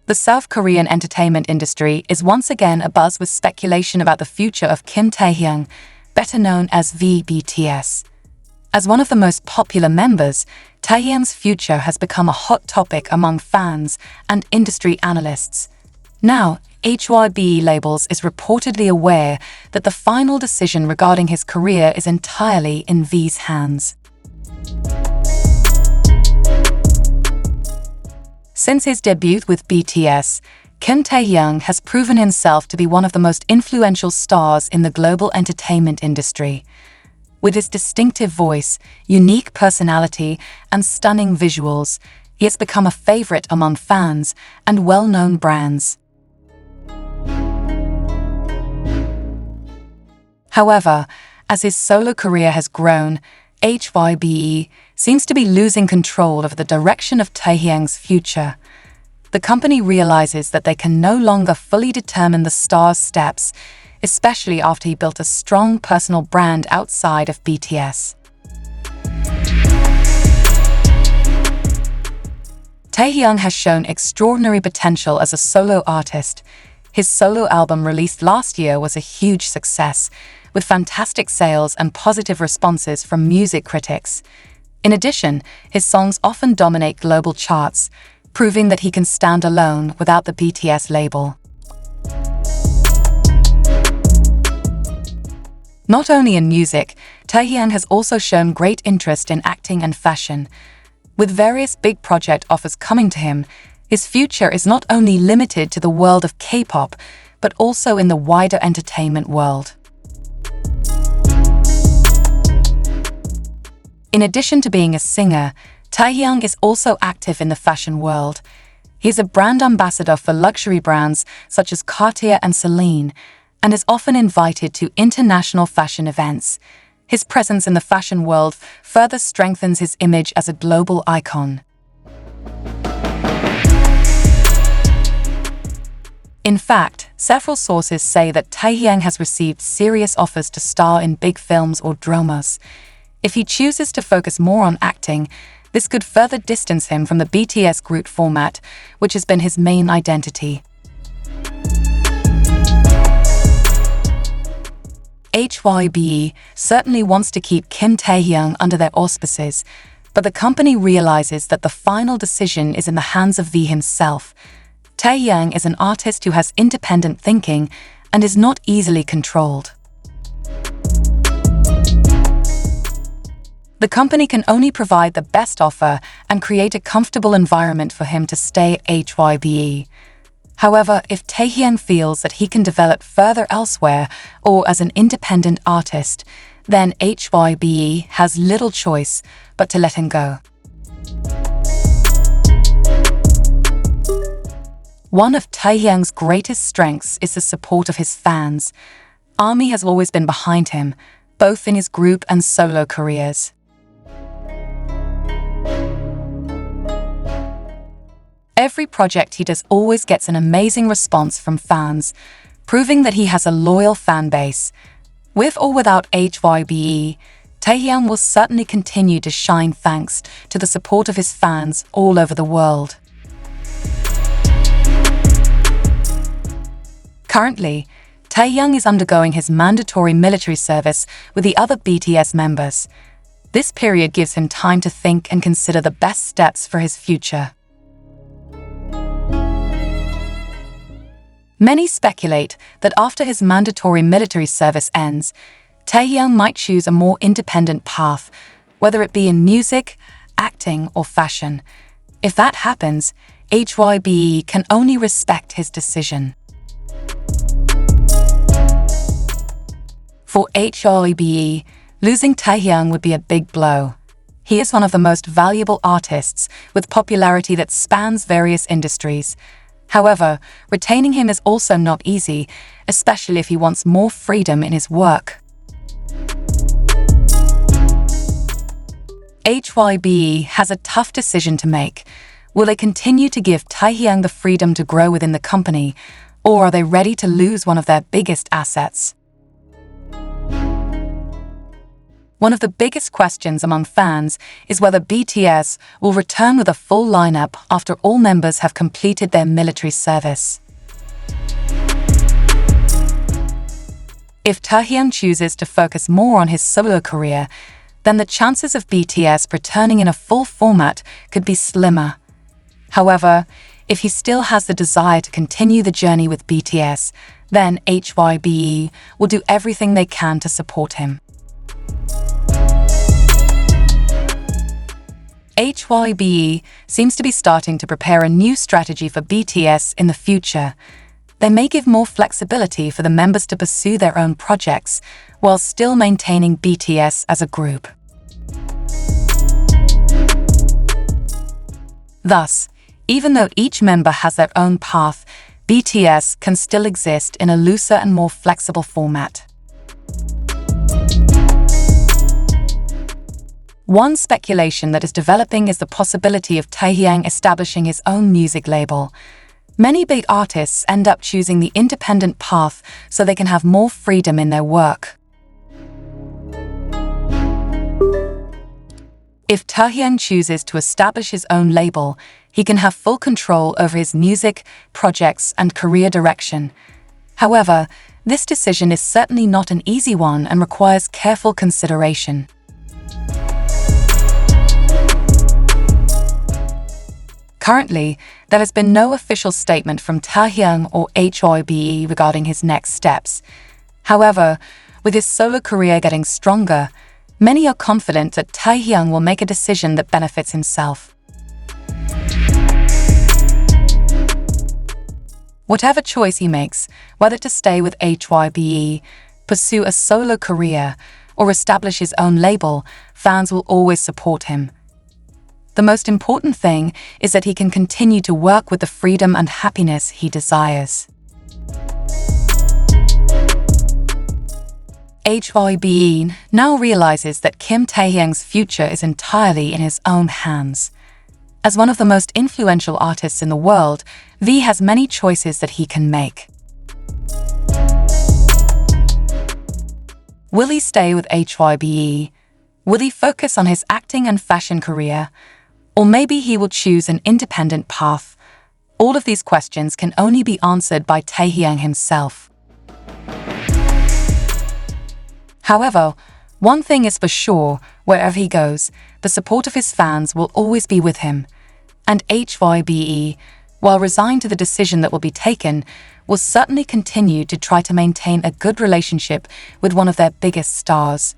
The South Korean entertainment industry is once again abuzz with speculation about the future of Kim Taehyung, better known as BTS. As one of the most popular members, Taehyung's future has become a hot topic among fans and industry analysts. Now, HYBE Labels is reportedly aware that the final decision regarding his career is entirely in V's hands. Since his debut with BTS, Kim Taehyung has proven himself to be one of the most influential stars in the global entertainment industry. With his distinctive voice, unique personality, and stunning visuals, he has become a favorite among fans and well-known brands. However, as his solo career has grown, HYBE seems to be losing control of the direction of Taehyung's future. The company realizes that they can no longer fully determine the star's steps, especially after he built a strong personal brand outside of BTS. Taehyung has shown extraordinary potential as a solo artist. His solo album released last year was a huge success, with fantastic sales and positive responses from music critics. In addition, his songs often dominate global charts, proving that he can stand alone without the BTS label. Not only in music, Taehyung has also shown great interest in acting and fashion. With various big project offers coming to him, his future is not only limited to the world of K-pop, but also in the wider entertainment world. In addition to being a singer, Taehyung is also active in the fashion world. He is a brand ambassador for luxury brands such as Cartier and Celine, and is often invited to international fashion events. His presence in the fashion world further strengthens his image as a global icon. In fact, several sources say that Taehyung has received serious offers to star in big films or dramas. If he chooses to focus more on acting, this could further distance him from the BTS group format, which has been his main identity. HYBE certainly wants to keep Kim Taehyung under their auspices, but the company realizes that the final decision is in the hands of V himself. Taehyung is an artist who has independent thinking and is not easily controlled. The company can only provide the best offer and create a comfortable environment for him to stay HYBE. However, if Taehyung feels that he can develop further elsewhere or as an independent artist, then HYBE has little choice but to let him go. One of Taehyung's greatest strengths is the support of his fans. ARMY has always been behind him, both in his group and solo careers. Every project he does always gets an amazing response from fans, proving that he has a loyal fan base. With or without HYBE, Taehyung will certainly continue to shine thanks to the support of his fans all over the world. Currently, Taehyung is undergoing his mandatory military service with the other BTS members. This period gives him time to think and consider the best steps for his future. Many speculate that after his mandatory military service ends, Taehyung might choose a more independent path, whether it be in music, acting, or fashion. If that happens, HYBE can only respect his decision. For HYBE, losing Taehyung would be a big blow. He is one of the most valuable artists, with popularity that spans various industries. However, retaining him is also not easy, especially if he wants more freedom in his work. HYBE has a tough decision to make. Will they continue to give Taehyung the freedom to grow within the company, or are they ready to lose one of their biggest assets? One of the biggest questions among fans is whether BTS will return with a full lineup after all members have completed their military service. If Taehyung chooses to focus more on his solo career, then the chances of BTS returning in a full format could be slimmer. However, if he still has the desire to continue the journey with BTS, then HYBE will do everything they can to support him. HYBE seems to be starting to prepare a new strategy for BTS in the future. They may give more flexibility for the members to pursue their own projects while still maintaining BTS as a group. Thus, even though each member has their own path, BTS can still exist in a looser and more flexible format. One speculation that is developing is the possibility of Taehyung establishing his own music label. Many big artists end up choosing the independent path so they can have more freedom in their work. If Taehyung chooses to establish his own label, he can have full control over his music, projects, and career direction. However, this decision is certainly not an easy one and requires careful consideration. Currently, there has been no official statement from Taehyung or HYBE regarding his next steps. However, with his solo career getting stronger, many are confident that Taehyung will make a decision that benefits himself. Whatever choice he makes, whether to stay with HYBE, pursue a solo career, or establish his own label, fans will always support him. The most important thing is that he can continue to work with the freedom and happiness he desires. HYBE now realizes that Kim Taehyung's future is entirely in his own hands. As one of the most influential artists in the world, V has many choices that he can make. Will he stay with HYBE? Will he focus on his acting and fashion career? Or maybe he will choose an independent path. All of these questions can only be answered by Taehyung himself. However, one thing is for sure, wherever he goes, the support of his fans will always be with him. And HYBE, while resigned to the decision that will be taken, will certainly continue to try to maintain a good relationship with one of their biggest stars.